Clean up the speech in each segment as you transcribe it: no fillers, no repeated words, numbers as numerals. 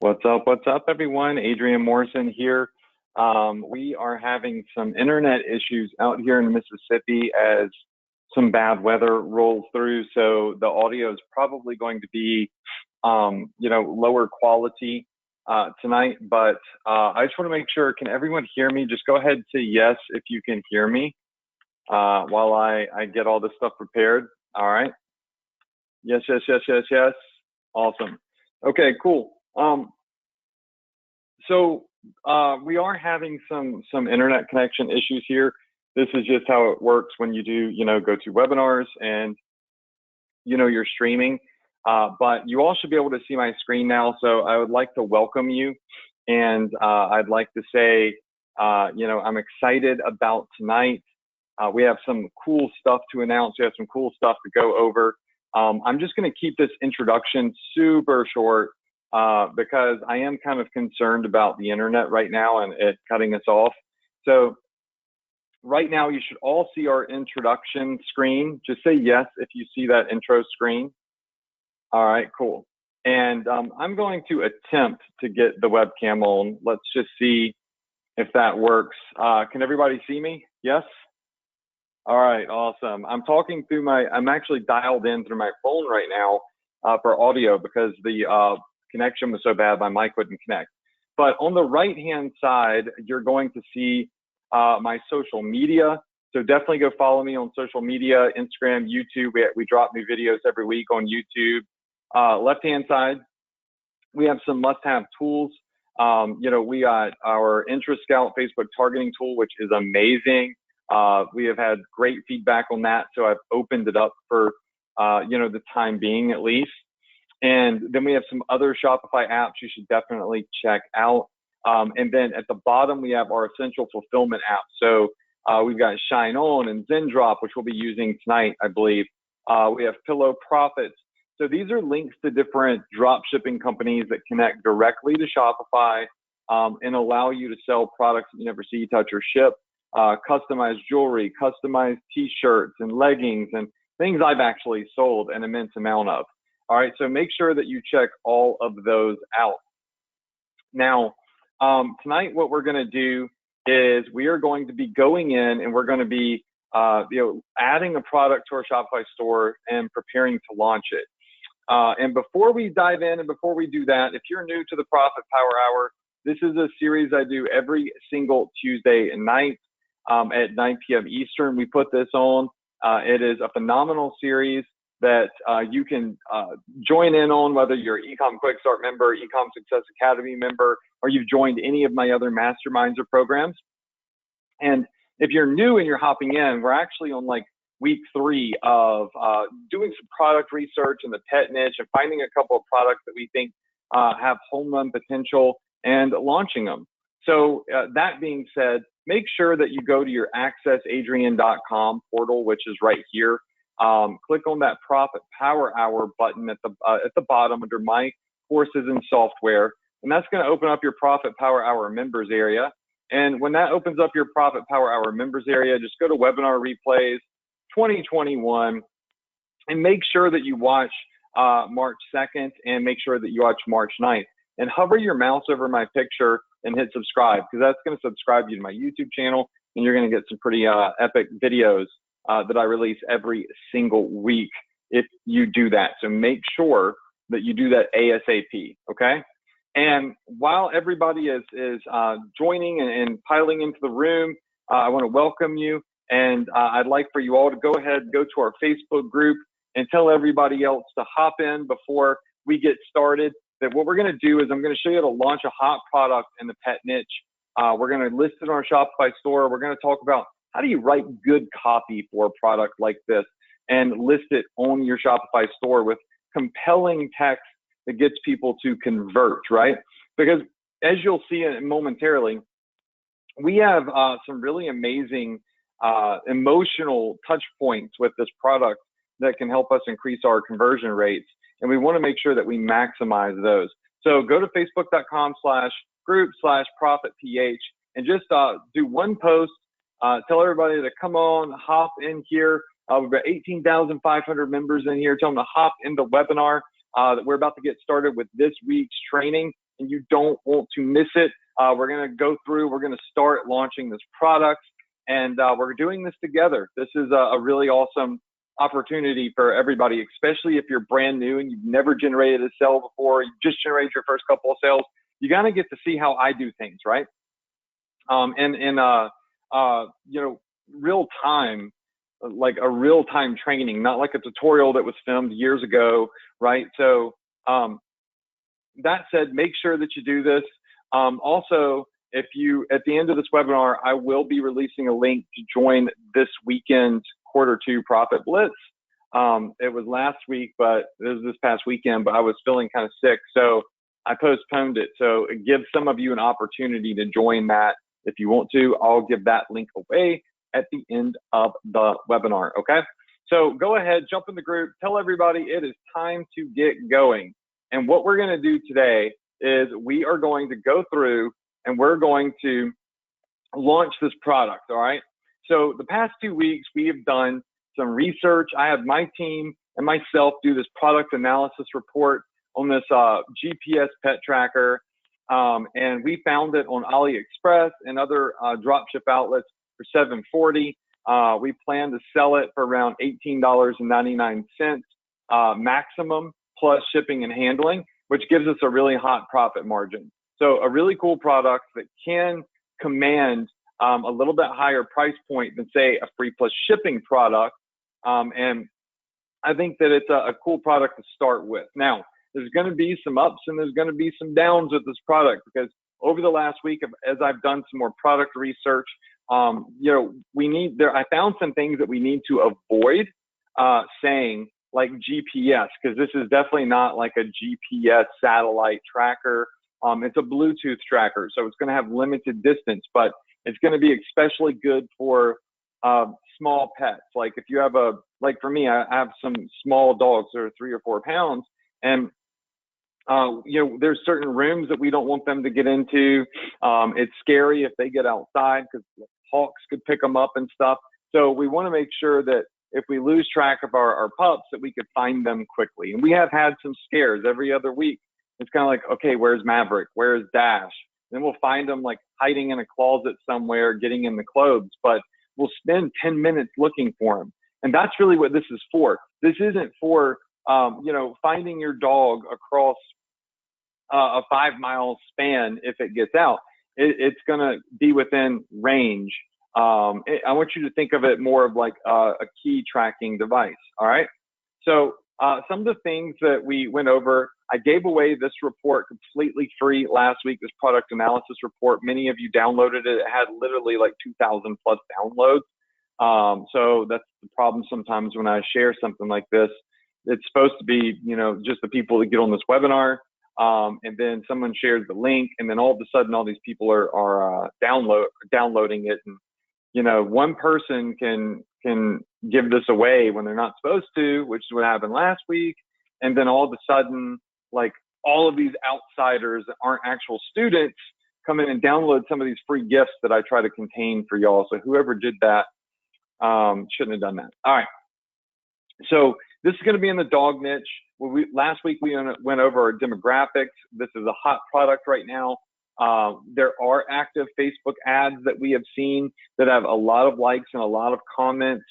What's up, everyone? Adrian Morrison here. We are having some internet issues out here in Mississippi as some bad weather rolls through. So the audio is probably going to be, lower quality tonight. But I just want to make sure, can everyone hear me? Just go ahead and say yes if you can hear me while I get all this stuff prepared. All right. Yes. Awesome. Okay, cool. So we are having some internet connection issues here. This is just how it works when you do, go to webinars and, you're streaming. But you all should be able to see my screen now. So I would like to welcome you. And I'd like to say, I'm excited about tonight. We have some cool stuff to announce. We have some cool stuff to go over. I'm just going to keep this introduction super short because I am kind of concerned about the internet right now and it cutting us off. So right now you should all see our introduction screen. Just say yes if you see that intro screen. All right, cool. And I'm going to attempt to get the webcam on. Let's just see if that works. Can everybody see me? Yes? All right, awesome. I'm actually dialed in through my phone right now for audio because the connection was so bad, my mic wouldn't connect. But on the right-hand side, you're going to see my social media. So definitely go follow me on social media, Instagram, YouTube. We drop new videos every week on YouTube. Left-hand side, we have some must-have tools. We got our Interest Scout Facebook targeting tool, which is amazing. We have had great feedback on that. So I've opened it up for, the time being at least. And then we have some other Shopify apps you should definitely check out. And then at the bottom, we have our essential fulfillment apps. So we've got Shine On and Zendrop, which we'll be using tonight, I believe. We have Pillow Profits. So these are links to different drop shipping companies that connect directly to Shopify and allow you to sell products that you never see, touch, or ship. Customized jewelry, customized t-shirts and leggings and things I've actually sold an immense amount of. All right, so make sure that you check all of those out. Now, tonight what we're going to do is we are going to be going in and we're going to be adding a product to our Shopify store and preparing to launch it. And before we dive in and before we do that, if you're new to the Profit Power Hour, this is a series I do every single Tuesday night at 9 p.m. Eastern. We put this on. It is a phenomenal series that you can join in on, whether you're Ecom Quick Start member, Ecom Success Academy member, or you've joined any of my other masterminds or programs. And if you're new and you're hopping in, we're actually on like week 3 of doing some product research in the pet niche and finding a couple of products that we think have home run potential and launching them. So that being said, make sure that you go to your accessadrian.com portal, which is right here. Click on that Profit Power Hour button at the bottom under My Courses and Software, and that's going to open up your Profit Power Hour members area. And when that opens up your Profit Power Hour members area, just go to Webinar Replays 2021 and make sure that you watch March 2nd and make sure that you watch March 9th. And hover your mouse over my picture and hit subscribe, because that's going to subscribe you to my YouTube channel, and you're going to get some pretty epic videos that I release every single week if you do that. So make sure that you do that ASAP, okay? And while everybody is joining and piling into the room, I want to welcome you, and I'd like for you all to go ahead and go to our Facebook group and tell everybody else to hop in before we get started. That what we're going to do is I'm going to show you how to launch a hot product in the pet niche. We're going to list it on our Shopify store. We're going to talk about how do you write good copy for a product like this and list it on your Shopify store with compelling text that gets people to convert, right? Because as you'll see momentarily, we have some really amazing emotional touch points with this product that can help us increase our conversion rates. And we want to make sure that we maximize those. So go to facebook.com/group/profitph and just do one post. Tell everybody to come on, hop in here. We've got 18,500 members in here. Tell them to hop in the webinar that we're about to get started with this week's training. and you don't want to miss it. We're going to go through, we're going to start launching this product, and we're doing this together. This is a really awesome opportunity for everybody, especially if you're brand new and you've never generated a sale before, you just generated your first couple of sales. You got to get to see how I do things, right? Real time, like a real time training, not like a tutorial that was filmed years ago, right? So that said, make sure that you do this. Also, if you, at the end of this webinar, I will be releasing a link to join this weekend's Q2 Profit Blitz. It was last week, but it was this past weekend, but I was feeling kind of sick, so I postponed it. So it gives some of you an opportunity to join that. If you want to, I'll give that link away at the end of the webinar, okay? So go ahead, jump in the group, tell everybody it is time to get going. And what we're gonna do today is we are going to go through and we're going to launch this product, all right? So the past 2 weeks, we have done some research. I have my team and myself do this product analysis report on this GPS pet tracker. And we found it on AliExpress and other dropship outlets for $7.40. We plan to sell it for around $18.99 maximum plus shipping and handling, which gives us a really hot profit margin. So a really cool product that can command a little bit higher price point than, say, a free plus shipping product. And I think that it's a cool product to start with. Now, there's going to be some ups and there's going to be some downs with this product, because over the last week, as I've done some more product research, I found some things that we need to avoid saying, like GPS, because this is definitely not like a GPS satellite tracker. It's a Bluetooth tracker, so it's going to have limited distance, but it's going to be especially good for small pets. Like if you have like for me, I have some small dogs that are 3 or 4 pounds, and there's certain rooms that we don't want them to get into. It's scary if they get outside because hawks could pick them up and stuff. So we want to make sure that if we lose track of our pups, that we could find them quickly. And we have had some scares every other week. It's kind of like, okay, where's Maverick? Where's Dash? Then we'll find them like hiding in a closet somewhere, getting in the clothes, but we'll spend 10 minutes looking for them. And that's really what this is for. This isn't for, finding your dog across a 5-mile span if it gets out. It's going to be within range. I want you to think of it more of like a key tracking device. All right. So some of the things that we went over, I gave away this report completely free last week, this product analysis report. Many of you downloaded it. It had literally like 2,000 plus downloads. So that's the problem sometimes when I share something like this. It's supposed to be, just the people that get on this webinar. And then someone shares the link, and then all of a sudden all these people are downloading it. And, one person can give this away when they're not supposed to, which is what happened last week. And then all of a sudden, like all of these outsiders that aren't actual students come in and download some of these free gifts that I try to contain for y'all. So whoever did that shouldn't have done that. All right. So this is going to be in the dog niche. Last week we went over our demographics. This is a hot product right now. There are active Facebook ads that we have seen that have a lot of likes and a lot of comments.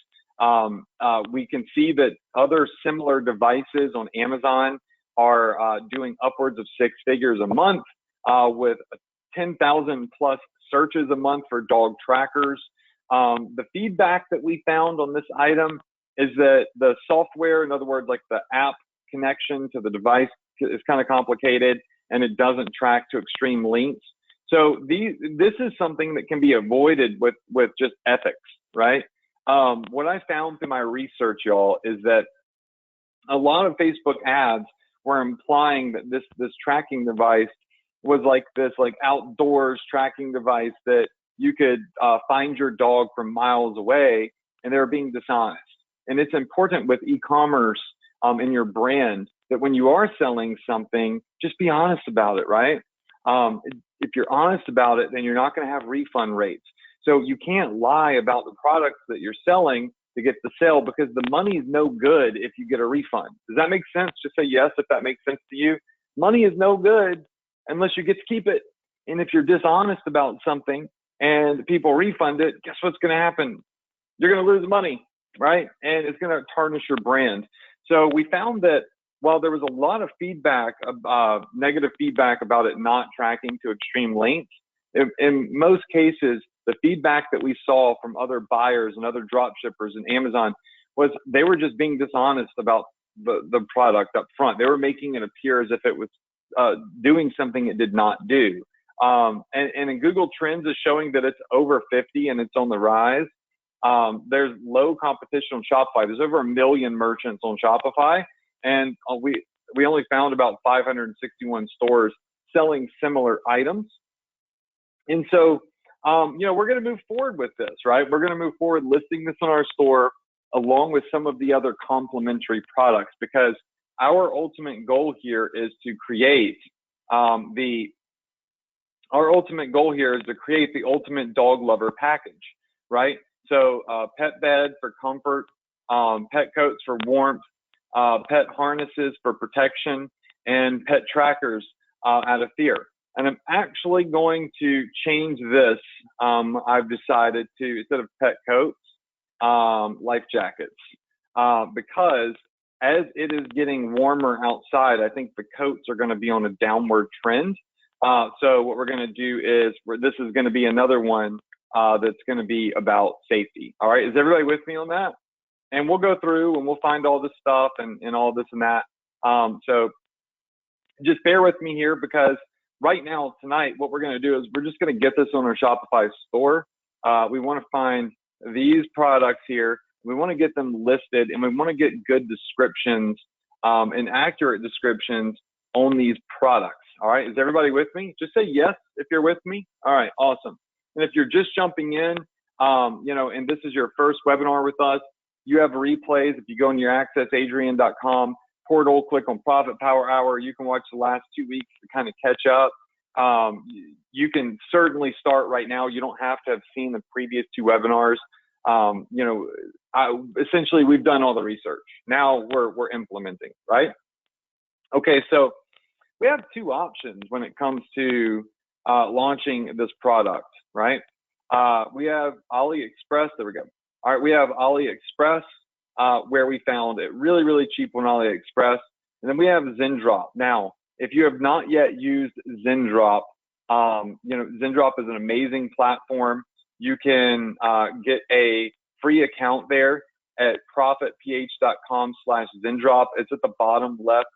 We can see that other similar devices on Amazon are doing upwards of 6 figures a month with 10,000 plus searches a month for dog trackers. The feedback that we found on this item is that the software, in other words, like the app connection to the device, is kind of complicated, and it doesn't track to extreme lengths. So this is something that can be avoided with just ethics, right? What I found through my research, y'all, is that a lot of Facebook ads were implying that this tracking device was like this outdoors tracking device that you could find your dog from miles away, and they were being dishonest. And it's important with e-commerce in your brand that when you are selling something, just be honest about it, right? If you're honest about it, then you're not going to have refund rates. So you can't lie about the products that you're selling to get the sale, because the money is no good if you get a refund. Does that make sense? Just say yes if that makes sense to you. Money is no good unless you get to keep it. And if you're dishonest about something and people refund it, guess what's going to happen? You're going to lose money, right? And it's going to tarnish your brand. So we found that while there was a lot of feedback, negative feedback about it not tracking to extreme lengths, in most cases, the feedback that we saw from other buyers and other drop shippers and Amazon was they were just being dishonest about the product up front. They were making it appear as if it was doing something it did not do. And in Google Trends is showing that it's over 50 and it's on the rise. There's low competition on Shopify. There's over 1 million merchants on Shopify, and we only found about 561 stores selling similar items. And so, we're going to move forward with this, right? We're going to move forward listing this on our store along with some of the other complementary products, because our ultimate goal here is to create the ultimate dog lover package, right? So pet bed for comfort, pet coats for warmth, pet harnesses for protection, and pet trackers out of fear. And I'm actually going to change this. I've decided to, instead of pet coats, life jackets, because as it is getting warmer outside, I think the coats are going to be on a downward trend. So what we're going to do is, this is going to be another one that's going to be about safety. All right, is everybody with me on that? And we'll go through and we'll find all this stuff and all this and that. So just bear with me here, because right now, tonight, what we're going to do is we're just going to get this on our Shopify store. We want to find these products here. We want to get them listed, and we want to get good descriptions and accurate descriptions on these products. All right, is everybody with me? Just say yes if you're with me. All right, awesome. And if you're just jumping in, and this is your first webinar with us, you have replays. If you go in your accessadrian.com portal, click on Profit Power Hour, you can watch the last 2 weeks to kind of catch up. You can certainly start right now. You don't have to have seen the previous 2 webinars. Essentially, we've done all the research. Now we're implementing, right? Okay, so we have 2 options when it comes to launching this product, right? We have AliExpress. There we go. All right, we have AliExpress, where we found it really, really cheap on AliExpress. And then we have Zendrop. Now, if you have not yet used Zendrop, Zendrop is an amazing platform. You can get a free account there at profitph.com/Zendrop. It's at the bottom left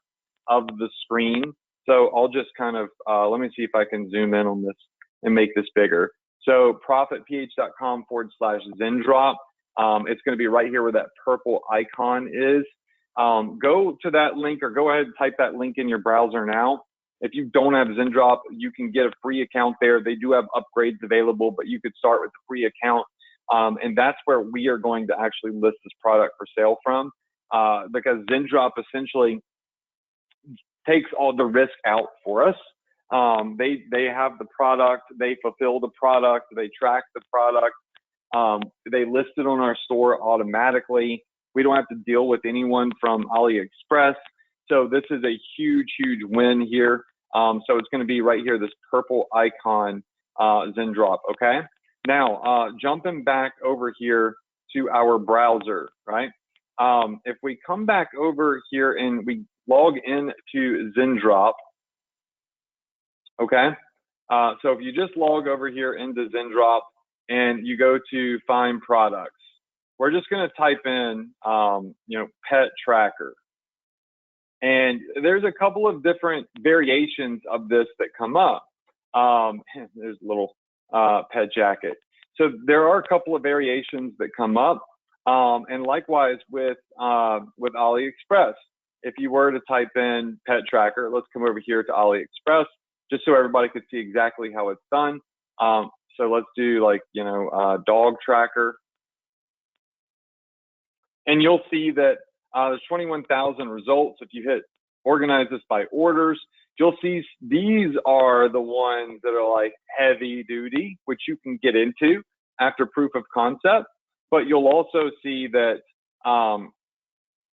of the screen. So I'll just kind of, let me see if I can zoom in on this and make this bigger. So profitph.com/Zendrop. It's going to be right here where that purple icon is. Go to that link, or go ahead and type that link in your browser now. If you don't have Zendrop, you can get a free account there. They do have upgrades available, but you could start with the free account. And that's where we are going to actually list this product for sale from, because Zendrop essentially takes all the risk out for us. They have the product, they fulfill the product, they track the product. They list it on our store automatically. We don't have to deal with anyone from AliExpress. So this is a huge, huge win here. So it's going to be right here, this purple icon, Zendrop. Okay. Now, jumping back over here to our browser, right? If we come back over here and we log in to Zendrop, okay? So if you just log over here into Zendrop and you go to find products, we're just going to type in, pet tracker. And there's a couple of different variations of this that come up. There's a little pet jacket. So there are a couple of variations that come up. And likewise with AliExpress, if you were to type in pet tracker, let's come over here to AliExpress, just so everybody could see exactly how it's done. So let's do dog tracker. And you'll see that there's 21,000 results. If you hit organize this by orders, you'll see these are the ones that are like heavy duty, which you can get into after proof of concept. But you'll also see that,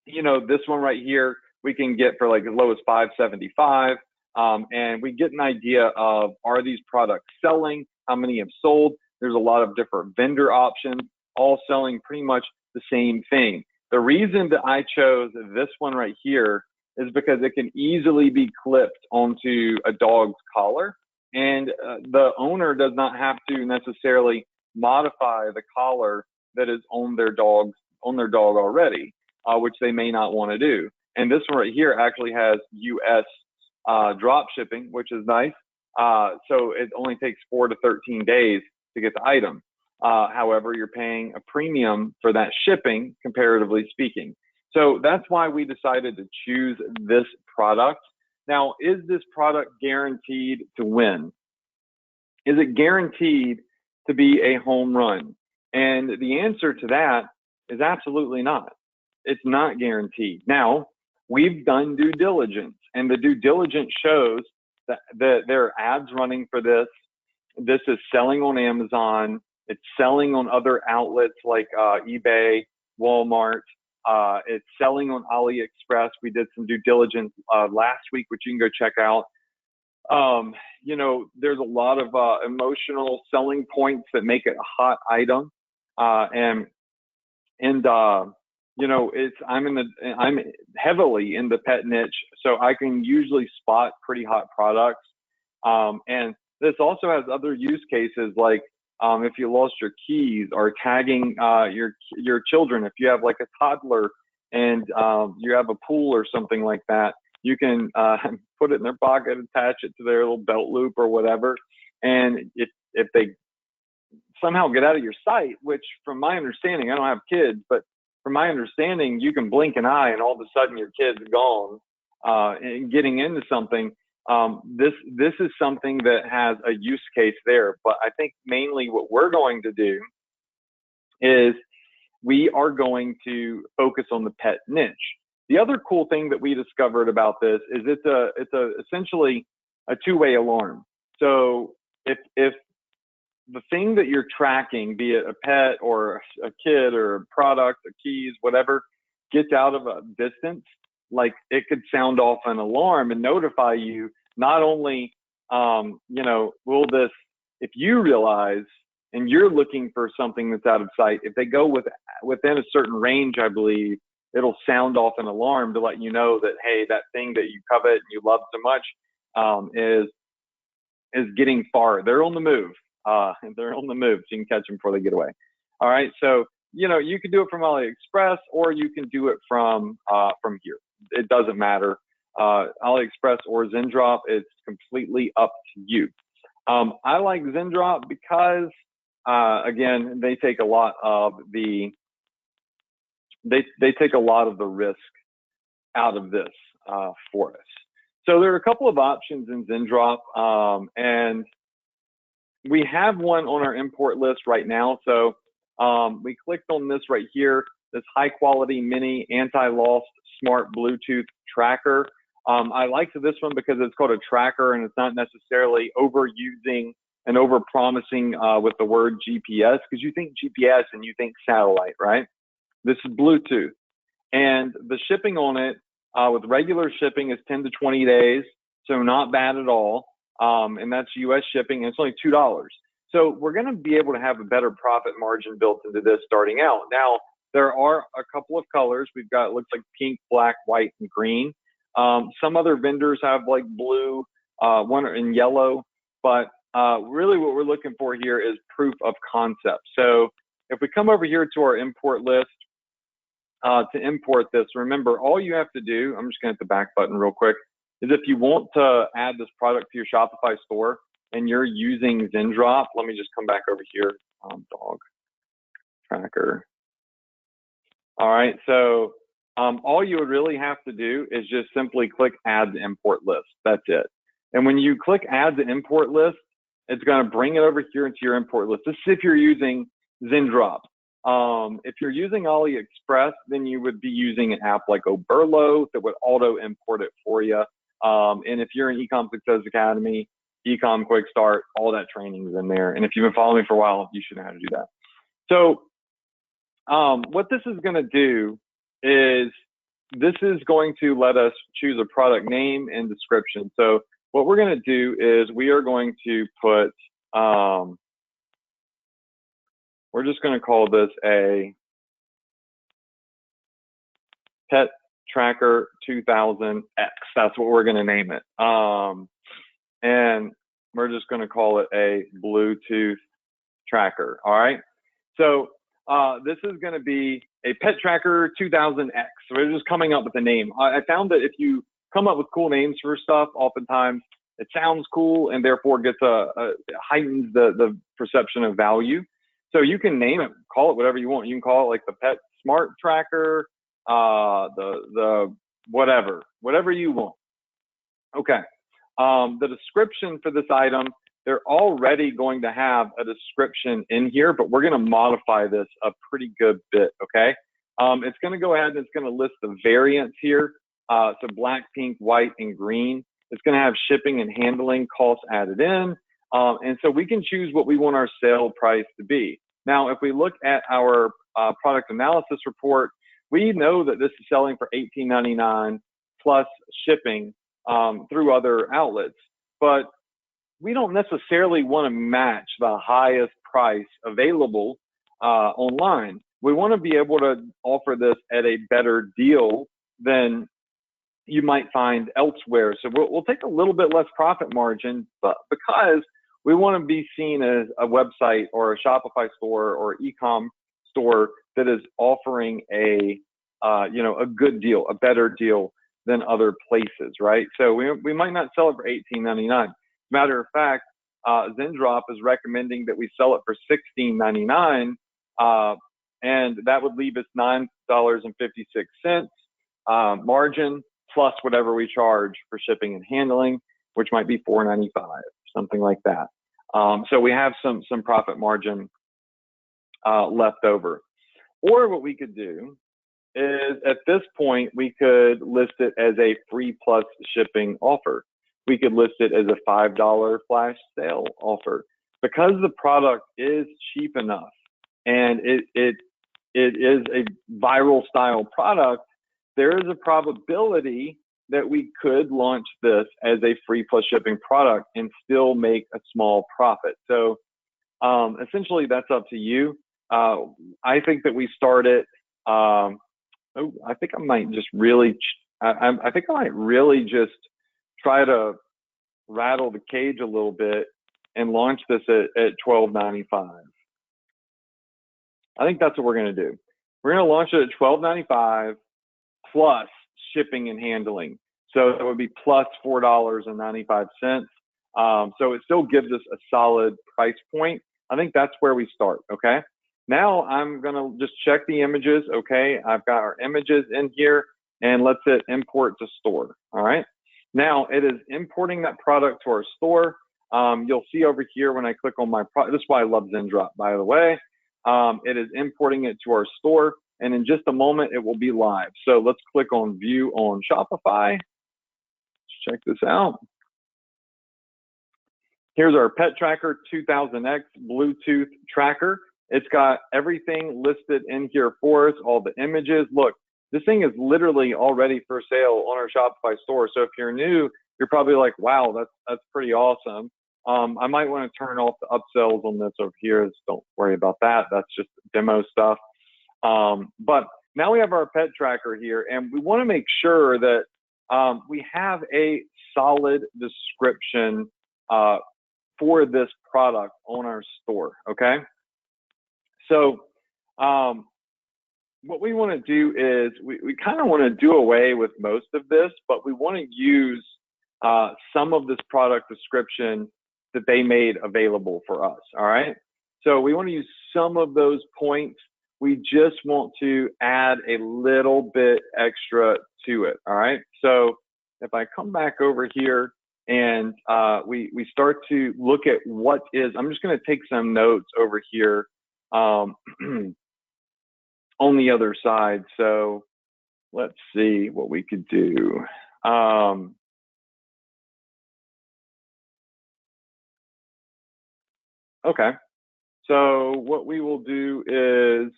this one right here, we can get for like as low as $575. and we get an idea of, are these products selling? How many have sold? There's a lot of different vendor options, all selling pretty much the same thing. The reason that I chose this one right here is because it can easily be clipped onto a dog's collar, and the owner does not have to necessarily modify the collar that is on their dog already, which they may not want to do. And this one right here actually has US drop shipping, which is nice. So it only takes 4 to 13 days to get the item. However, you're paying a premium for that shipping, comparatively speaking. So that's why we decided to choose this product. Now, is this product guaranteed to win? Is it guaranteed to be a home run? And the answer to that is absolutely not. It's not guaranteed. Now, we've done due diligence, and the due diligence shows that there are ads running for this. This is selling on Amazon. It's selling on other outlets like eBay, Walmart. It's selling on AliExpress. We did some due diligence last week, which you can go check out. You know, there's a lot of emotional selling points that make it a hot item. You know, I'm heavily in the pet niche, so I can usually spot pretty hot products. And this also has other use cases, like if you lost your keys, or tagging your children. If you have like a toddler and you have a pool or something like that, you can put it in their pocket, attach it to their little belt loop or whatever. And if they somehow get out of your sight, which from my understanding, I don't have kids, but from my understanding, you can blink an eye and all of a sudden your kid's gone and getting into something. This is something that has a use case there. But I think mainly what we're going to do is we are going to focus on the pet niche. The other cool thing that we discovered about this is it's essentially a two-way alarm. So if the thing that you're tracking, be it a pet or a kid or a product, or keys, whatever, gets out of a distance, like it could sound off an alarm and notify you. Not only, you know, will this, if you realize and you're looking for something that's out of sight, if they go within a certain range, I believe, it'll sound off an alarm to let you know that, hey, that thing that you covet and you love so much is getting far. They're on the move. They're on the move, so you can catch them before they get away. All right, so you know, you can do it from AliExpress, or you can do it from here. It doesn't matter. AliExpress or Zendrop, it's completely up to you. I like Zendrop because again, they take a lot of the risk out of this for us. So there are a couple of options in Zendrop, and we have one on our import list right now. So we clicked on this right here, this high quality mini anti-lost smart Bluetooth tracker. I liked this one because it's called a tracker and it's not necessarily overusing and over promising with the word GPS, because you think GPS and you think satellite, right? This is Bluetooth, and the shipping on it with regular shipping is 10 to 20 days. So not bad at all. And that's US shipping, and it's only $2. So we're going to be able to have a better profit margin built into this starting out. Now, there are a couple of colors. We've got, it looks like pink, black, white, and green. Some other vendors have like blue, one in yellow, but really what we're looking for here is proof of concept. So if we come over here to our import list, to import this, remember, all you have to do, I'm just going to hit the back button real quick, is if you want to add this product to your Shopify store and you're using Zendrop, let me just come back over here, dog tracker. All right, so all you would really have to do is just simply click add to import list. That's it. And when you click add to import list, it's going to bring it over here into your import list. This is if you're using Zendrop. If you're using AliExpress, then you would be using an app like Oberlo that would auto import it for you. And if you're in Ecom Success Academy, Ecom Quick Start, all that training is in there. And if you've been following me for a while, you should know how to do that. So what this is going to do is this is going to let us choose a product name and description. So what we're going to do is we are going to put, we're just going to call this a pet tracker 2000X. That's what we're going to name it. And we're just going to call it a Bluetooth tracker. All right. So this is going to be a pet tracker 2000X. So we're just coming up with a name. I found that if you come up with cool names for stuff, oftentimes it sounds cool and therefore gets heightens the perception of value. So you can name it, call it whatever you want. You can call it like the pet smart tracker, the whatever you want. Okay. The description for this item, they're already going to have a description in here, but we're going to modify this a pretty good bit. Okay. It's going to go ahead and it's going to list the variants here. So black, pink, white, and green. It's going to have shipping and handling costs added in. And so we can choose what we want our sale price to be. Now, if we look at our product analysis report, we know that this is selling for $18.99 plus shipping through other outlets, but we don't necessarily want to match the highest price available online. We want to be able to offer this at a better deal than you might find elsewhere. So we'll take a little bit less profit margin, but because we want to be seen as a website or a Shopify store or Ecom store that is offering a good deal, a better deal than other places, right? So we might not sell it for $18.99. Matter of fact, Zendrop is recommending that we sell it for $16.99, and that would leave us $9.56 margin plus whatever we charge for shipping and handling, which might be $4.95, something like that. So we have some profit margin left over. Or what we could do is at this point, we could list it as a free plus shipping offer. We could list it as a $5 flash sale offer. Because the product is cheap enough and it is a viral style product, there is a probability that we could launch this as a free plus shipping product and still make a small profit. So essentially that's up to you. I think that we start it, I think I might just really, I think I might really just try to rattle the cage a little bit and launch this at $12.95. I think that's what we're going to do. We're going to launch it at $12.95 plus shipping and handling. So it would be plus $4.95. So it still gives us a solid price point. I think that's where we start. Okay. Now I'm going to just check the images. Okay. I've got our images in here and let's hit import to store. All right. Now it is importing that product to our store. You'll see over here when I click on my product, this is why I love Zendrop, by the way. It is importing it to our store, and in just a moment, it will be live. So let's click on view on Shopify. Let's check this out. Here's our Pet Tracker 2000X Bluetooth tracker. It's got everything listed in here for us, all the images. Look, this thing is literally already for sale on our Shopify store. So if you're new, you're probably like, wow, that's pretty awesome. I might want to turn off the upsells on this over here. Just don't worry about that. That's just demo stuff. But now we have our pet tracker here, and we want to make sure that we have a solid description for this product on our store. Okay. So what we want to do is we kind of want to do away with most of this, but we want to use some of this product description that they made available for us. All right. So we want to use some of those points. We just want to add a little bit extra to it. All right. So if I come back over here and we start to look at what is, I'm just going to take some notes over here on the other side. So let's see what we could do. Okay. So what we will do is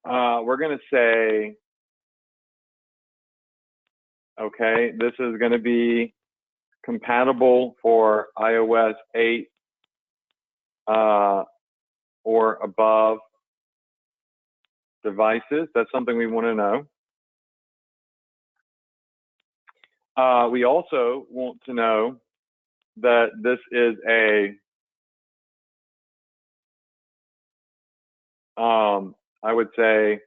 we're going to say Okay, this is going to be compatible for iOS 8 or above devices. That's something we want to know. We also want to know that this is a, I would say,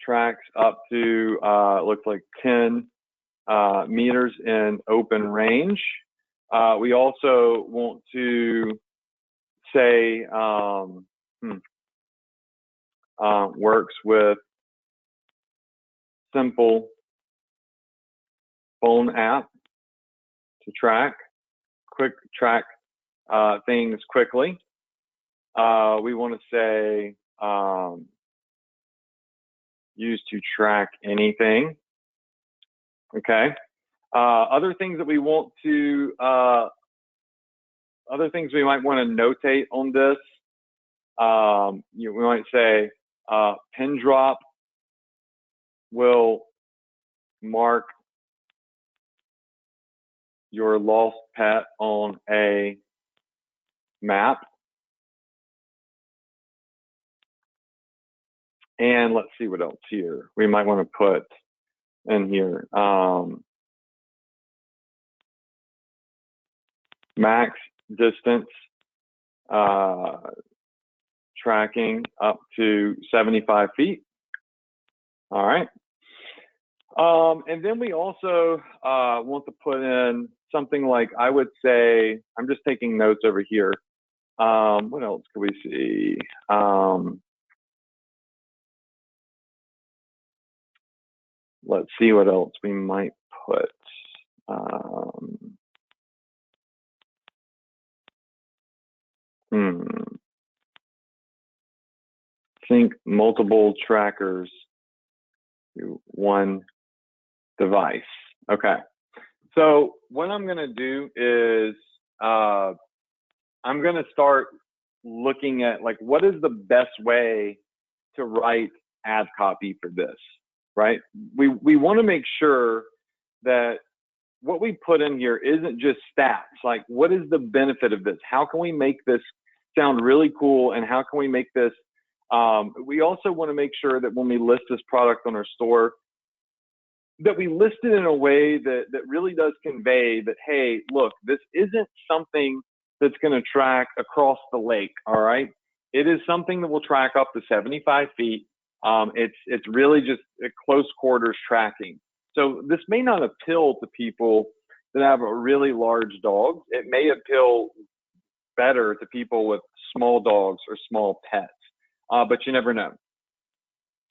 tracks up to, looks like 10 meters in open range. We also want to say works with simple phone app to track things quickly. We want to say used to track anything. Okay. Other things that we want to, other things we might want to notate on this. We might say pin drop will mark your lost pet on a map. And let's see what else here. We might want to put in here. Max distance tracking up to 75 feet. All right. And then we also want to put in something like, I would say, I'm just taking notes over here. What else could we see? Let's see what else we might put. Sync multiple trackers to one device. Okay. So what I'm going to do is I'm going to start looking at like what is the best way to write ad copy for this, right? We want to make sure that what we put in here isn't just stats. Like, what is the benefit of this? How can we make this sound really cool? And how can we make this? We also want to make sure that when we list this product on our store, that we list it in a way that really does convey that, hey, look, this isn't something that's going to track across the lake, all right? It is something that will track up to 75 feet. It's really just a close quarters tracking. So this may not appeal to people that have a really large dog. It may appeal better to people with small dogs or small pets, but you never know.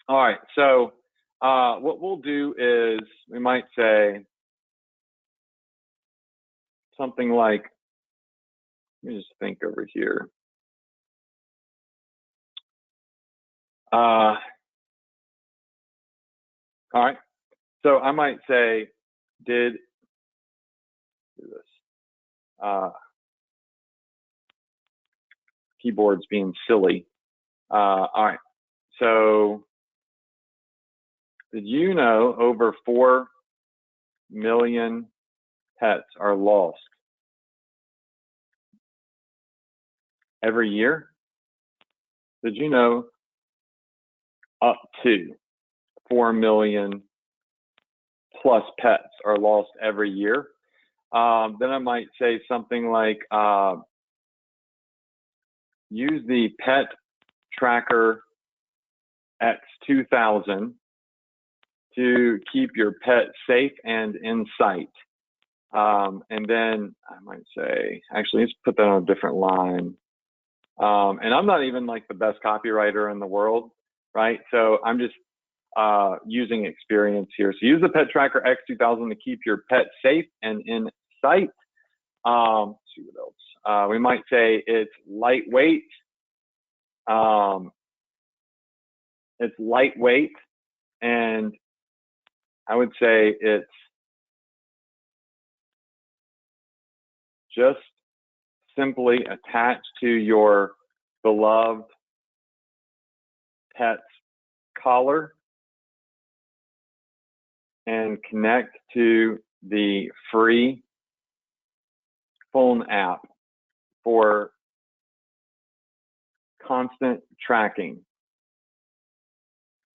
All right, so what we'll do is we might say something like, let me just think over here. All right, so I might say, do this. Keyboard's being silly. All right, so did you know over 4 million pets are lost every year? Did you know up to 4 million plus pets are lost every year? Then I might say something like, use the pet tracker X2000 to keep your pet safe and in sight. And then I might say, actually, let's put that on a different line. And I'm not even like the best copywriter in the world, right? So I'm just using experience here. So use the pet tracker X2000 to keep your pet safe and in sight. Let's see what else. We might say it's lightweight. It's lightweight, and I would say it's just simply attached to your beloved pet's collar and connect to the free phone app for constant tracking.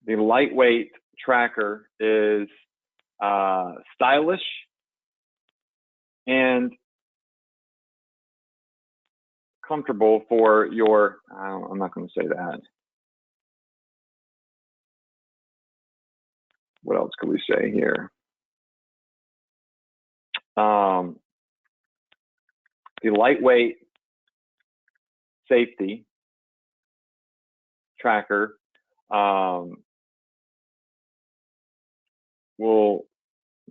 The lightweight tracker is stylish and comfortable for your, I'm not going to say that. What else could we say here? The lightweight safety tracker will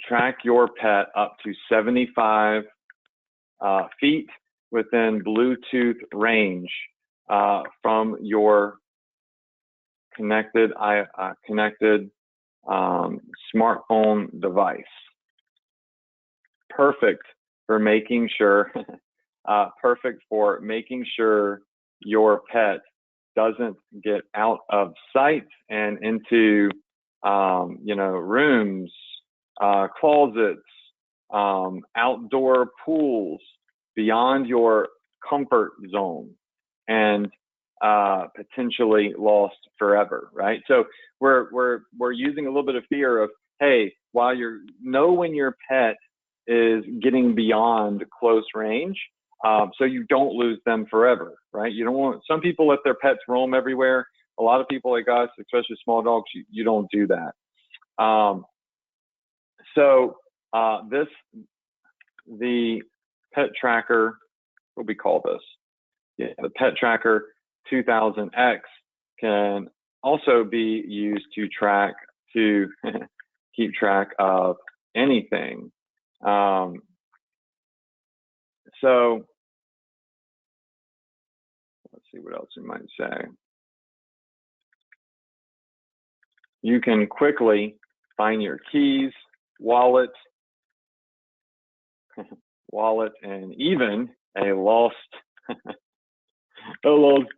track your pet up to 75 feet within Bluetooth range from your connected smartphone device. Perfect for making sure, your pet doesn't get out of sight and into, rooms, closets, outdoor pools, beyond your comfort zone, and potentially lost forever, right? So we're using a little bit of fear of, hey, while when your pet is getting beyond close range, so you don't lose them forever, right? You don't want, some people let their pets roam everywhere. A lot of people like us, especially small dogs, you don't do that. The pet tracker, what do we call this? Yeah, the pet tracker 2000X can also be used to keep track of anything. So let's see what else we might say. You can quickly find your keys, wallet, and even a lost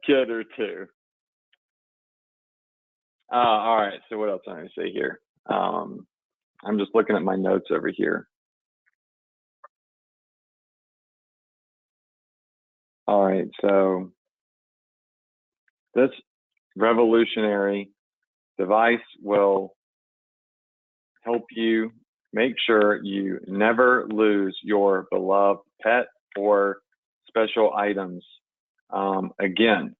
kid or two. All right, so what else am I going to say here? I'm just looking at my notes over here. All right, so this revolutionary device will help you make sure you never lose your beloved pet or special items again.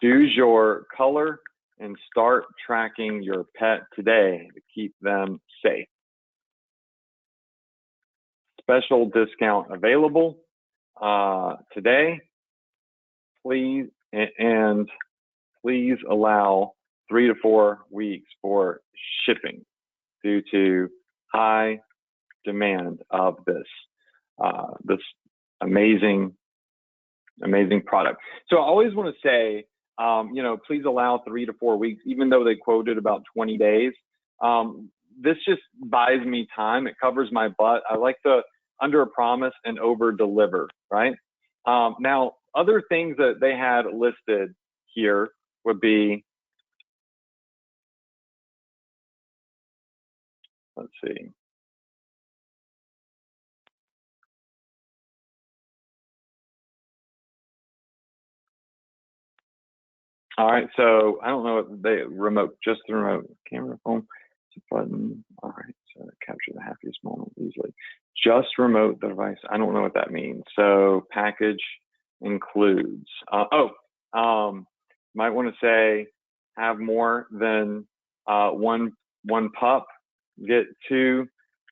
Choose your color and start tracking your pet today to keep them safe. Special discount available today. Please allow 3 to 4 weeks for shipping due to high demand of this amazing product. So I always want to say, please allow 3 to 4 weeks, even though they quoted about 20 days. This just buys me time. It covers my butt. I like to under promise and over deliver, right? Now, other things that they had listed here would be, let's see. All right, so I don't know if just the remote camera phone button. All right, so capture the happiest moment easily. Just remote the device. I don't know what that means. So package includes. Might want to say have more than one pup. Get 2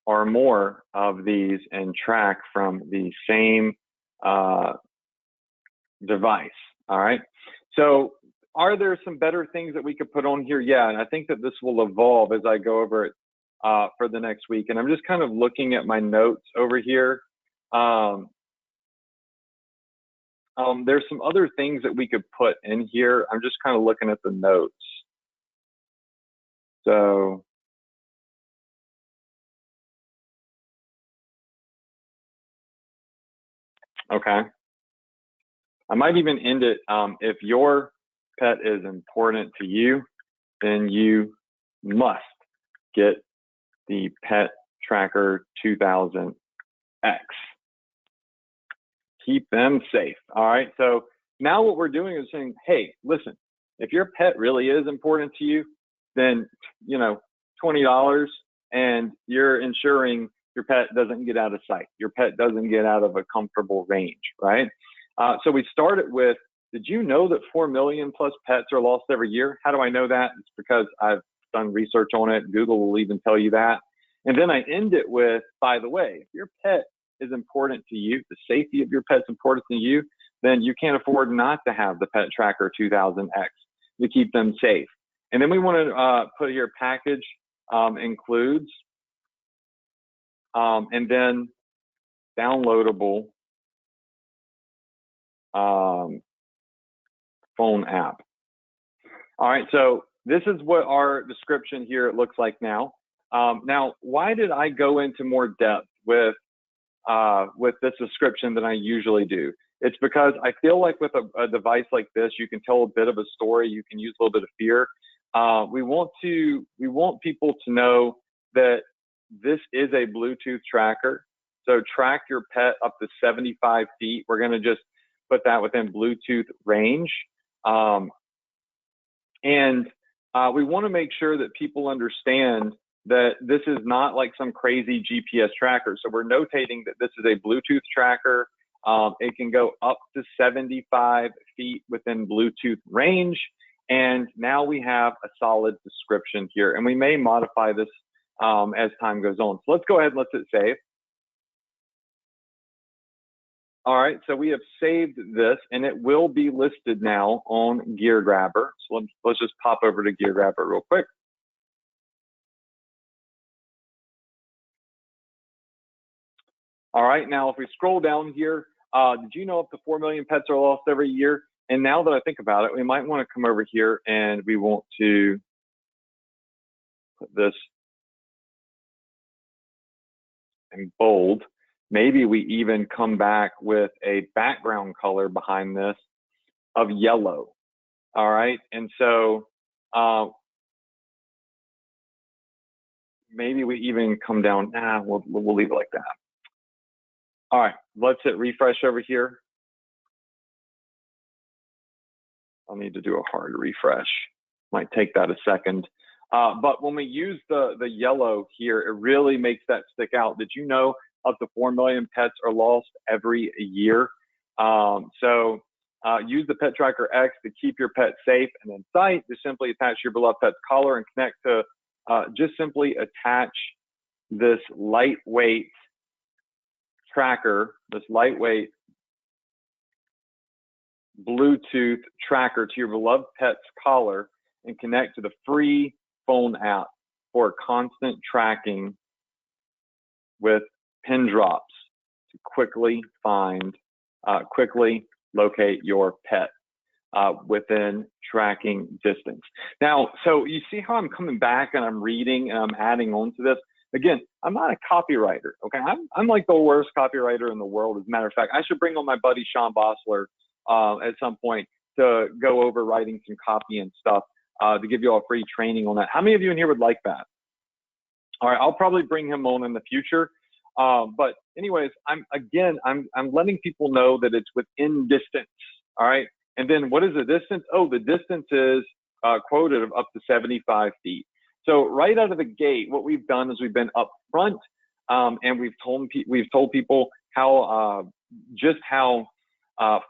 or more of these and track from the same device. All right. So are there some better things that we could put on here? Yeah, and I think that this will evolve as I go over it for the next week. And I'm just kind of looking at my notes over here. There's some other things that we could put in here. I'm just kind of looking at the notes. So okay. I might even end it if your pet is important to you, then you must get the Pet Tracker 2000X. Keep them safe. All right. So now what we're doing is saying, hey, listen, if your pet really is important to you, then, you know, $20 and you're ensuring your pet doesn't get out of sight. Your pet doesn't get out of a comfortable range, right? So we started with, did you know that 4 million plus pets are lost every year? How do I know that? It's because I've done research on it. Google will even tell you that. And then I end it with, by the way, if your pet is important to you, the safety of your pet's important to you, then you can't afford not to have the Pet Tracker 2000X to keep them safe. And then we want to put here package includes, and then downloadable phone app. All right, so this is what our description here looks like now. Now, why did I go into more depth with this description than I usually do? It's because I feel like with a device like this, you can tell a bit of a story. You can use a little bit of fear. We want people to know that this is a Bluetooth tracker. So track your pet up to 75 feet. We're going to just put that within Bluetooth range. And we want to make sure that people understand that this is not like some crazy GPS tracker. So we're notating that this is a Bluetooth tracker. It can go up to 75 feet within Bluetooth range. And now we have a solid description here. And we may modify this as time goes on. So let's go ahead and let's hit save. All right, so we have saved this and it will be listed now on Gear Grabber. So let's just pop over to Gear Grabber real quick. All right, now if we scroll down here, did you know up to 4 million pets are lost every year? And now that I think about it, we might want to come over here and we want to put this in bold. Maybe we even come back with a background color behind this of yellow. All right, and so maybe we even come down. We'll leave it like that. All right, let's hit refresh over here. I'll need to do a hard refresh. Might take that a second. But when we use the yellow here, it really makes that stick out. Did you know up to 4 million pets are lost every year? So use the Pet Tracker X to keep your pet safe and in sight. Just simply attach your beloved pet's collar and connect to, just simply attach this lightweight tracker, this lightweight Bluetooth tracker to your beloved pet's collar and connect to the free phone app for constant tracking with pin drops to quickly locate your pet within tracking distance. Now, so you see how I'm coming back and I'm reading and I'm adding on to this. Again, I'm not a copywriter, okay? I'm like the worst copywriter in the world. As a matter of fact, I should bring on my buddy Sean Bossler at some point to go over writing some copy and stuff to give you all a free training on that. How many of you in here would like that? All right, I'll probably bring him on in the future. But anyways, I'm letting people know that it's within distance. All right, and then what is the distance? Oh, the distance is quoted of up to 75 feet. So right out of the gate, what we've done is we've been upfront, and we've told people how just how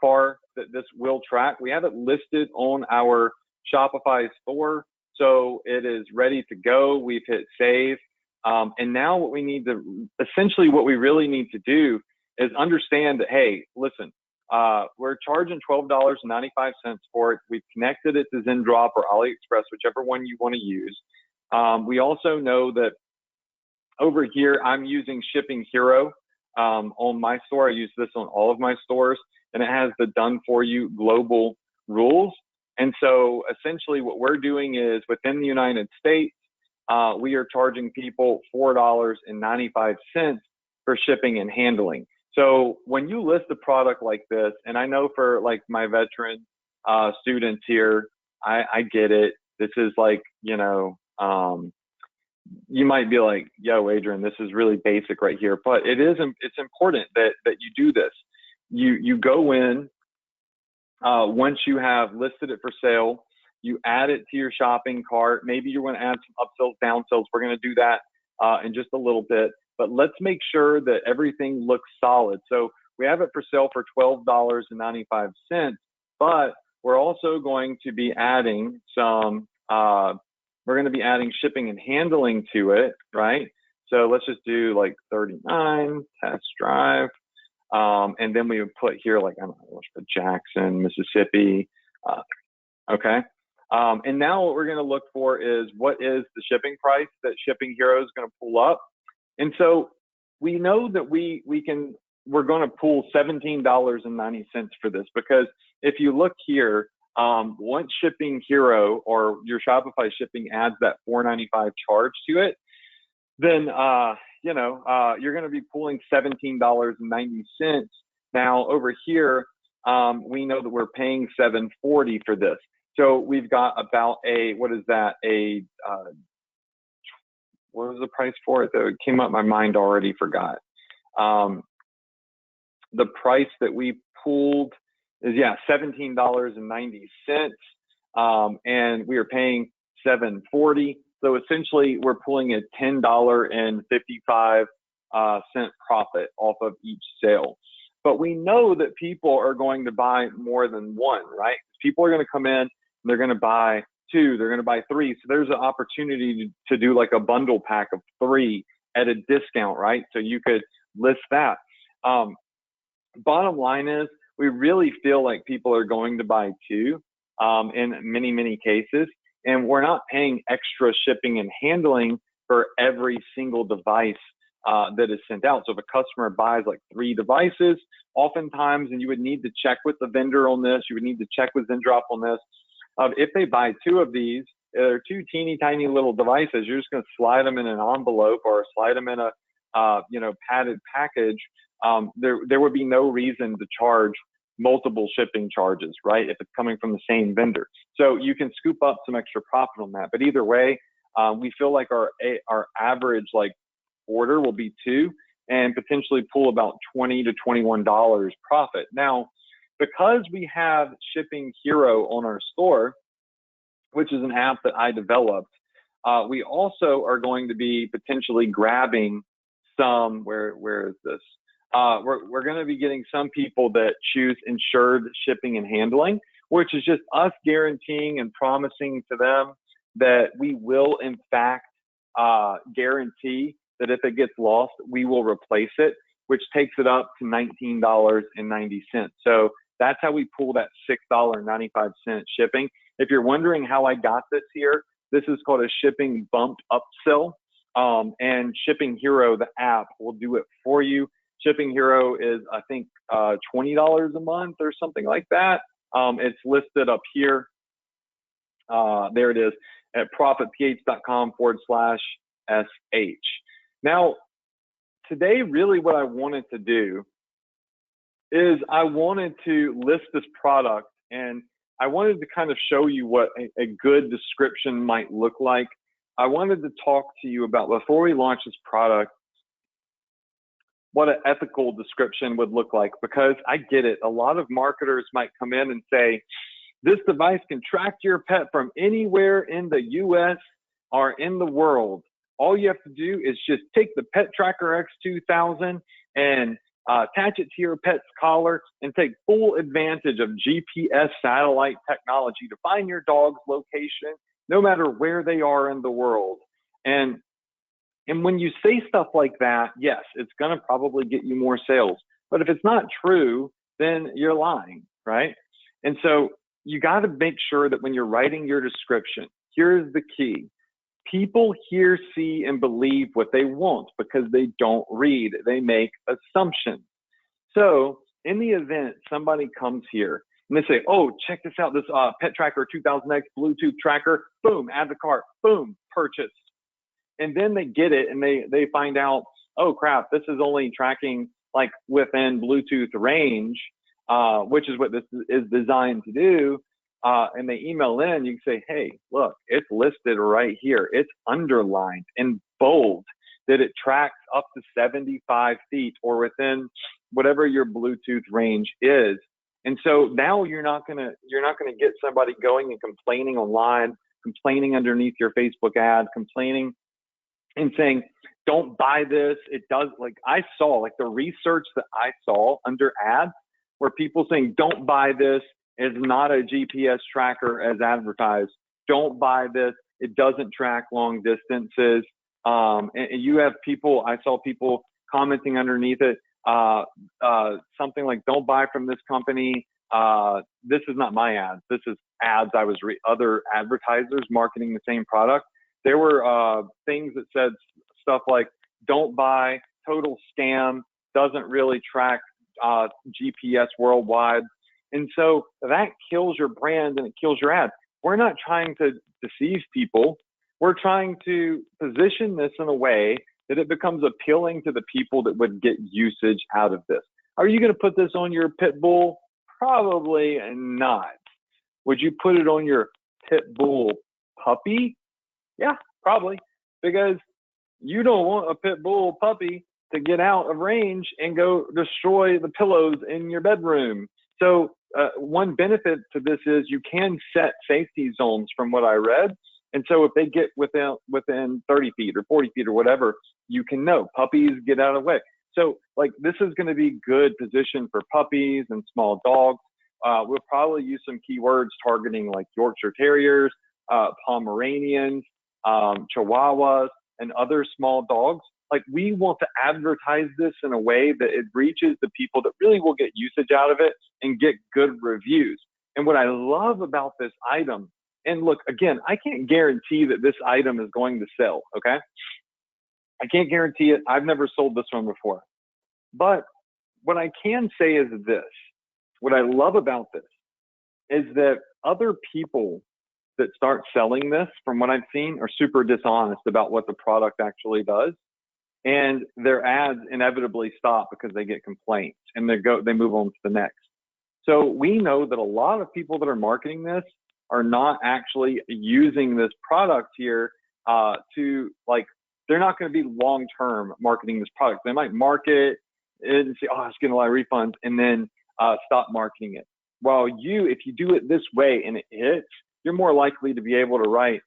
far that this will track. We have it listed on our Shopify store, so it is ready to go. We've hit save, and now what we need to, essentially what we really need to do is understand that, hey, listen, we're charging $12.95 for it. We've connected it to Zendrop or AliExpress, whichever one you want to use. We also know that over here, I'm using Shipping Hero on my store. I use this on all of my stores, and it has the done for you global rules. And so essentially what we're doing is within the United States, we are charging people $4.95 for shipping and handling. So when you list a product like this, and I know for like my veteran students here, I get it. This is like, you might be like, yo, Adrian, this is really basic right here, but it's important that you do this. You go in, once you have listed it for sale, you add it to your shopping cart. Maybe you want to add some upsells, downsells. We're going to do that in just a little bit, but let's make sure that everything looks solid. So we have it for sale for $12.95, but we're also going to be adding some, we're going to be adding shipping and handling to it, right? So let's just do like 39 test drive. And then we would put here, like, I don't know, let's put Jackson, Mississippi. Okay. And now what we're going to look for is what is the shipping price that Shipping Hero is going to pull up. And so we know that we're going to pull $17.90 for this, because if you look here, once Shipping Hero or your Shopify shipping adds that $4.95 charge to it, then you're going to be pulling $17.90. Now over here, we know that we're paying $7.40 for this. So we've got about what is that? What was the price for it? That came up my mind, already forgot. The price that we pulled is, $17.90. And we are paying $7.40. So essentially we're pulling a $10.55 profit off of each sale. But we know that people are going to buy more than one, right? People are going to come in and they're going to buy two, they're going to buy three. So there's an opportunity to do like a bundle pack of 3 at a discount, right? So you could list that. Bottom line is, we really feel like people are going to buy 2 in many, many cases. And we're not paying extra shipping and handling for every single device that is sent out. So if a customer buys like 3 devices, oftentimes, and you would need to check with the vendor on this, you would need to check with Zendrop on this. If they buy 2 of these, they're 2 teeny tiny little devices, you're just going to slide them in an envelope or slide them in a padded package. There would be no reason to charge multiple shipping charges, right? If it's coming from the same vendor. So you can scoop up some extra profit on that. But either way, we feel like our average order will be 2 and potentially pull about $20 to $21 profit. Now, because we have Shipping Hero on our store, which is an app that I developed, we also are going to be potentially grabbing some, where is this? We're going to be getting some people that choose insured shipping and handling, which is just us guaranteeing and promising to them that we will in fact guarantee that if it gets lost, we will replace it, which takes it up to $19.90. So that's how we pull that $6.95 shipping. If you're wondering how I got this here, this is called a shipping bumped upsell. And Shipping Hero, the app, will do it for you. Shipping Hero is, I think, $20 a month or something like that. It's listed up here. There it is at profitph.com/SH. Now, today, really what I wanted to do is I wanted to list this product, and I wanted to kind of show you what a good description might look like. I wanted to talk to you about, before we launch this product, what an ethical description would look like, because I get it. A lot of marketers might come in and say, this device can track your pet from anywhere in the US or in the world. All you have to do is just take the Pet Tracker X2000 and attach it to your pet's collar and take full advantage of GPS satellite technology to find your dog's location, no matter where they are in the world. And when you say stuff like that, yes, it's going to probably get you more sales. But if it's not true, then you're lying, right? And so you got to make sure that when you're writing your description, here's the key. People hear, see, and believe what they want because they don't read. They make assumptions. So in the event somebody comes here and they say, oh, check this out, this Pet Tracker 2000X Bluetooth tracker, boom, add the cart, boom, purchase. And then they get it and they find out, oh crap, this is only tracking like within Bluetooth range, which is what this is designed to do. and they email in, you can say, hey, look, it's listed right here. It's underlined in bold that it tracks up to 75 feet or within whatever your Bluetooth range is. And so now you're not gonna get somebody going and complaining online, complaining underneath your Facebook ad, complaining and saying, don't buy this. It does, like I saw, like the research that I saw under ads where people saying, don't buy this. It's not a GPS tracker as advertised. Don't buy this. It doesn't track long distances. And you have people, I saw people commenting underneath it, something like, don't buy from this company. This is not my ads. This is ads I was other advertisers marketing the same product. There were things that said stuff like, don't buy, total scam, doesn't really track GPS worldwide. And so that kills your brand and it kills your ad. We're not trying to deceive people. We're trying to position this in a way that it becomes appealing to the people that would get usage out of this. Are you going to put this on your pit bull? Probably not. Would you put it on your pit bull puppy? Yeah, probably, because you don't want a pit bull puppy to get out of range and go destroy the pillows in your bedroom. So one benefit to this is you can set safety zones from what I read. And so if they get within 30 feet or 40 feet or whatever, you can know puppies get out of the way. So like this is going to be good position for puppies and small dogs. We'll probably use some keywords targeting like Yorkshire Terriers, Pomeranians, Chihuahuas, and other small dogs. Like we want to advertise this in a way that it reaches the people that really will get usage out of it and get good reviews. And what I love about this item, and look, again, I can't guarantee that this item is going to sell, okay? I can't guarantee it. I've never sold this one before. But what I can say is this. What I love about this is that other people that start selling this, from what I've seen, are super dishonest about what the product actually does. And their ads inevitably stop because they get complaints and they move on to the next. So we know that a lot of people that are marketing this are not actually using this product here to like, they're not going to be long-term marketing this product. They might market it and say, oh, it's getting a lot of refunds, and then stop marketing it. While if you do it this way and it hits, you're more likely to be able to write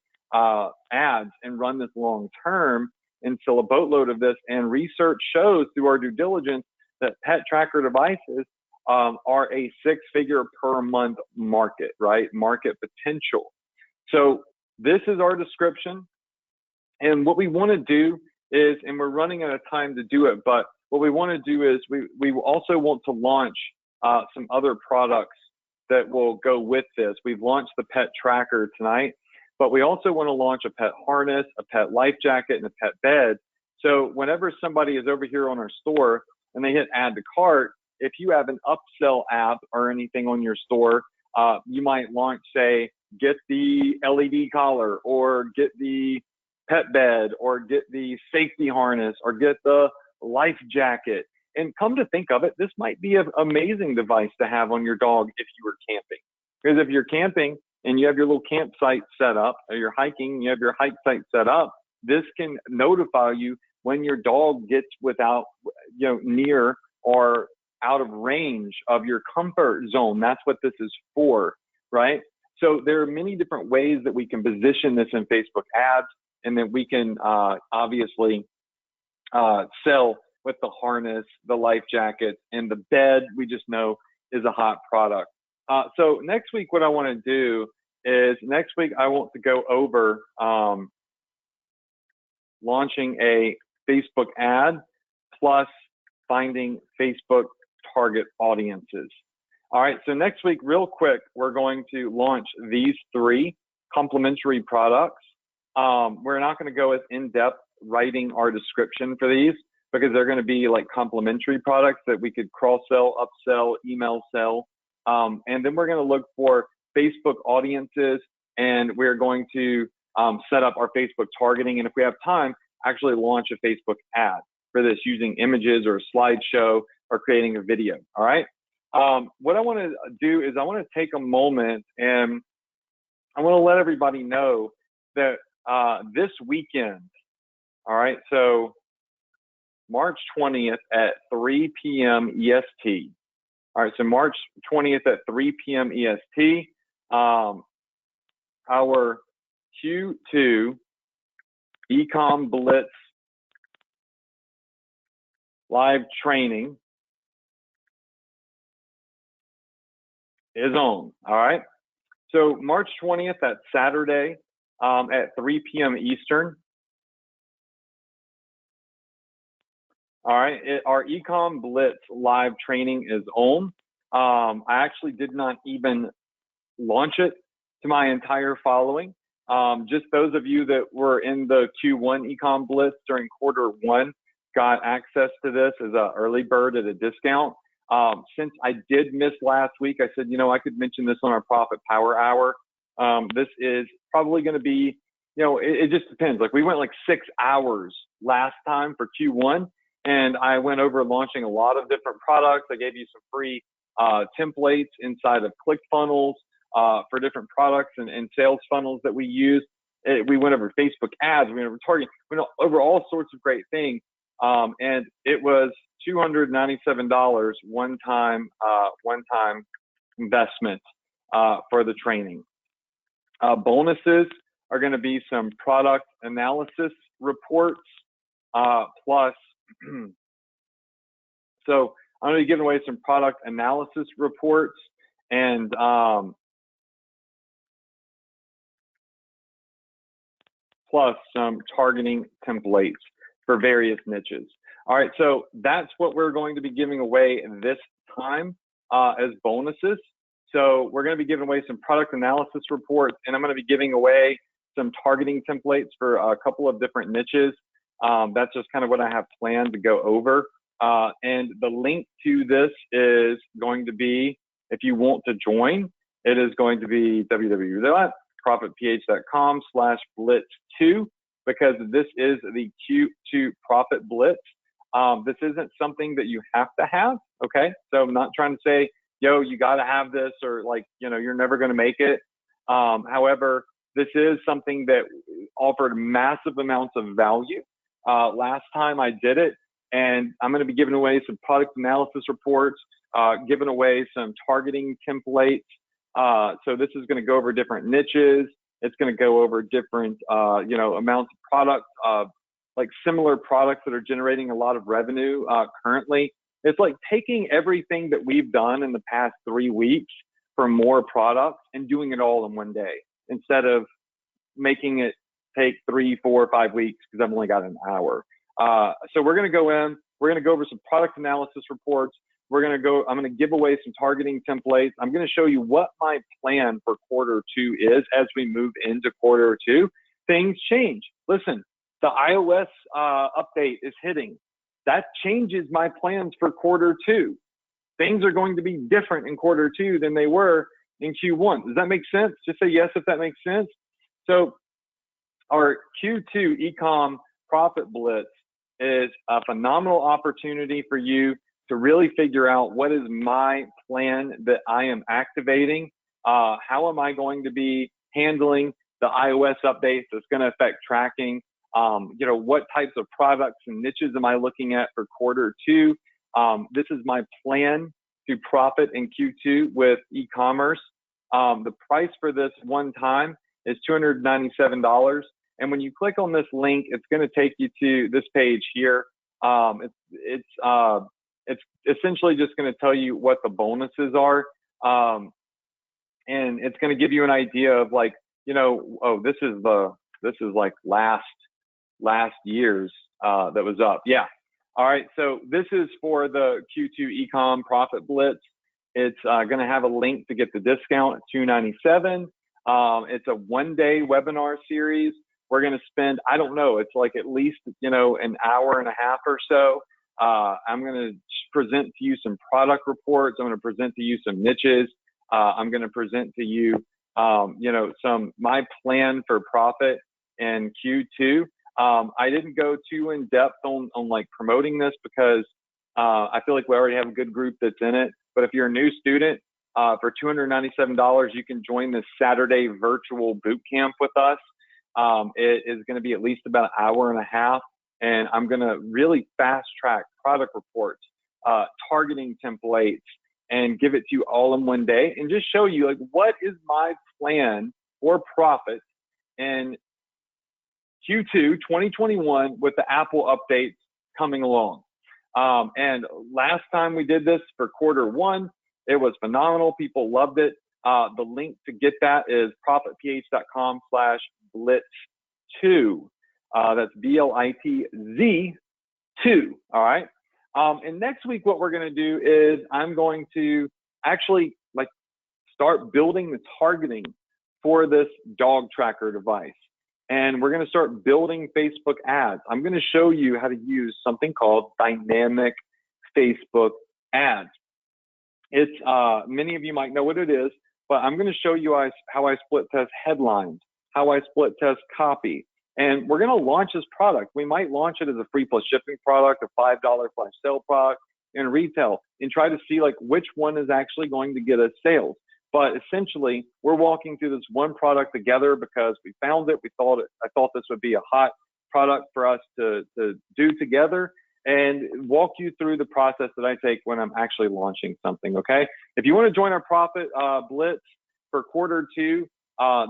ads and run this long-term and sell a boatload of this. And research shows through our due diligence that pet tracker devices are a six-figure per month market, right? Market potential. So this is our description. And what we want to do is, and we're running out of time to do it, but what we want to do is we also want to launch some other products that will go with this. We've launched the pet tracker tonight, but we also want to launch a pet harness, a pet life jacket, and a pet bed. So whenever somebody is over here on our store and they hit add to cart, if you have an upsell app or anything on your store, you might launch, say, get the LED collar, or get the pet bed, or get the safety harness, or get the life jacket. And come to think of it, this might be an amazing device to have on your dog if you were camping. Because if you're camping and you have your little campsite set up, or you're hiking, you have your hike site set up, this can notify you when your dog gets near or out of range of your comfort zone. That's what this is for, right? So there are many different ways that we can position this in Facebook ads, and then we can obviously sell with the harness, the life jacket, and the bed. We just know is a hot product. So next week, what I want to do is I want to go over launching a Facebook ad plus finding Facebook target audiences. All right, so next week, real quick, we're going to launch these 3 complementary products. We're not going to go as in-depth writing our description for these, because they're going to be like complementary products that we could cross-sell, upsell, email sell. And then we're going to look for Facebook audiences, and we're going to set up our Facebook targeting. And if we have time, actually launch a Facebook ad for this using images or a slideshow or creating a video. All right. what I want to do is I want to take a moment and I want to let everybody know that this weekend, all right, so March 20th at 3 p.m. EST. All right, so March 20th at 3 p.m. EST, our Q2 Ecom Blitz live training is on, all right? So March 20th, that's Saturday at 3 p.m. Eastern. All right, our Ecom Blitz live training is on. I actually did not even launch it to my entire following. Just those of you that were in the Q1 Ecom Blitz during quarter 1 got access to this as an early bird at a discount. Since I did miss last week, I said, you know, I could mention this on our Profit Power Hour. This is probably going to be, you know, it just depends. Like we went like 6 hours last time for Q1, and I went over launching a lot of different products. I gave you some free templates inside of ClickFunnels for different products and sales funnels that we use. We went over Facebook ads, we went over targeting, we went over all sorts of great things. And it was $297 one-time investment for the training. Bonuses are going to be some product analysis reports plus. So I'm going to be giving away some product analysis reports and plus some targeting templates for various niches. All right, so that's what we're going to be giving away this time as bonuses. So we're going to be giving away some product analysis reports, and I'm going to be giving away some targeting templates for a couple of different niches. That's just kind of what I have planned to go over. And the link to this is going to be, if you want to join, it is going to be www.profitph.com/blitz2, because this is the Q2 Profit Blitz. This isn't something that you have to have, okay? So I'm not trying to say, yo, you got to have this, or like, you know, you're never going to make it. However, this is something that offered massive amounts of value last time I did it. And I'm going to be giving away some product analysis reports, giving away some targeting templates. So this is going to go over different niches. It's going to go over different, you know, amounts of products, like similar products that are generating a lot of revenue currently. It's like taking everything that we've done in the past 3 weeks for more products and doing it all in one day, instead of making it take 3, 4, 5 weeks because I've only got an hour. So we're going to go in, we're going to go over some product analysis reports. I'm going to give away some targeting templates. I'm going to show you what my plan for quarter 2 is as we move into quarter 2. Things change. Listen, the iOS update is hitting. That changes my plans for quarter 2. Things are going to be different in quarter 2 than they were in Q1. Does that make sense? Just say yes if that makes sense. So our Q2 Ecom Profit Blitz is a phenomenal opportunity for you to really figure out what is my plan that I am activating. How am I going to be handling the iOS updates that's going to affect tracking? You know, what types of products and niches am I looking at for quarter 2? This is my plan to profit in Q2 with e-commerce. The price for this one time is $297. And when you click on this link, it's going to take you to this page here. It's essentially just going to tell you what the bonuses are. And it's going to give you an idea of, like, you know, oh, this is like last year's that was up. Yeah. All right. So this is for the Q2 Ecom Profit Blitz. It's going to have a link to get the discount at $297. It's a one-day webinar series. We're going to spend, I don't know, it's like at least, you know, an hour and a half or so. I'm going to present to you some product reports. I'm going to present to you some niches. I'm going to present to you, you know, my plan for profit in Q2. I didn't go too in depth on like promoting this because I feel like we already have a good group that's in it. But if you're a new student, for $297, you can join this Saturday virtual boot camp with us. It is going to be at least about an hour and a half, and I'm going to really fast track product reports, targeting templates, and give it to you all in one day, and just show you like what is my plan for profit in Q2 2021 with the Apple updates coming along. And last time we did this for quarter 1, it was phenomenal. People loved it. The link to get that is profitph.com/blitz2. That's BLITZ2. All right. And next week, what we're going to do is I'm going to actually like start building the targeting for this dog tracker device. And we're going to start building Facebook ads. I'm going to show you how to use something called dynamic Facebook ads. It's many of you might know what it is, but I'm going to show you how I split test headlines, how I split test copy. And we're going to launch this product. We might launch it as a free plus shipping product, a $5 flash sale product in retail, and try to see like which one is actually going to get us sales. But essentially, we're walking through this one product together because we found it. I thought this would be a hot product for us to do together, and walk you through the process that I take when I'm actually launching something. Okay. If you want to join our Profit Blitz for quarter 2,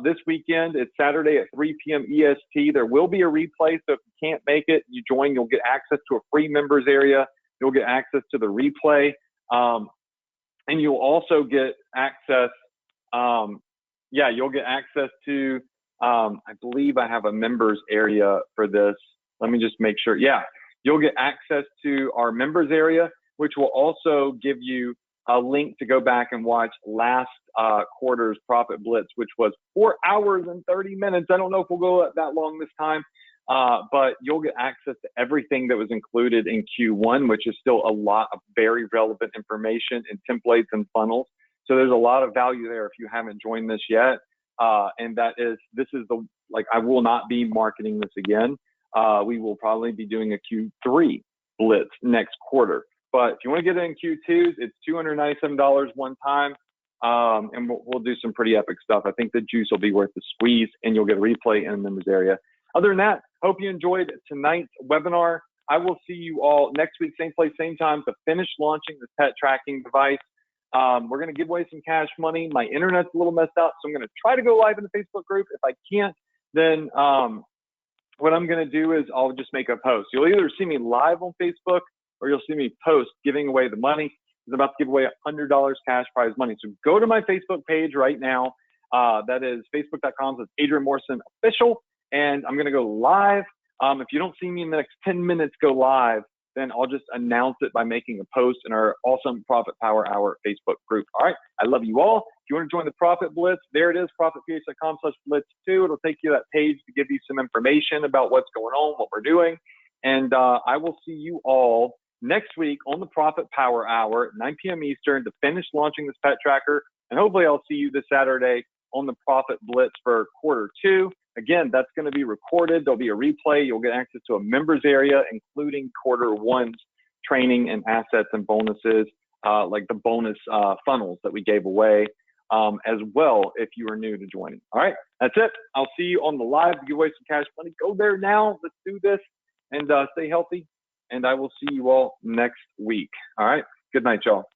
this weekend, it's Saturday at 3 p.m. EST. There will be a replay, so if you can't make it, you join, you'll get access to a free members area. You'll get access to the replay, and you'll also get access. You'll get access to. I believe I have a members area for this. Let me just make sure. Yeah, you'll get access to our members area, which will also give you a link to go back and watch last quarter's Profit Blitz, which was 4 hours and 30 minutes. I don't know if we'll go that long this time, but you'll get access to everything that was included in Q1, which is still a lot of very relevant information and templates and funnels. So there's a lot of value there if you haven't joined this yet. And I will not be marketing this again. We will probably be doing a Q3 Blitz next quarter. But if you want to get it in Q2s, it's $297 one time, and we'll do some pretty epic stuff. I think the juice will be worth the squeeze, and you'll get a replay in the members area. Other than that, hope you enjoyed tonight's webinar. I will see you all next week, same place, same time, to finish launching this pet tracking device. We're going to give away some cash money. My internet's a little messed up, so I'm going to try to go live in the Facebook group. If I can't, then what I'm going to do is I'll just make a post. You'll either see me live on Facebook, or you'll see me post giving away the money. I'm about to give away $100 cash prize money. So go to my Facebook page right now. That is facebook.com. It's Adrian Morrison Official. And I'm going to go live. If you don't see me in the next 10 minutes go live, then I'll just announce it by making a post in our awesome Profit Power Hour Facebook group. All right. I love you all. If you want to join the Profit Blitz, there it is, profitph.com/blitz2. It'll take you to that page to give you some information about what's going on, what we're doing. And I will see you all next week on the Profit Power Hour at 9 p.m. Eastern to finish launching this pet tracker. And hopefully I'll see you this Saturday on the Profit Blitz for quarter 2. Again, that's going to be recorded. There'll be a replay. You'll get access to a members area, including quarter 1's training and assets and bonuses, like the bonus funnels that we gave away, as well if you are new to joining. All right, that's it. I'll see you on the live to give away some cash money. Go there now. Let's do this, and stay healthy. And I will see you all next week. All right. Good night, y'all.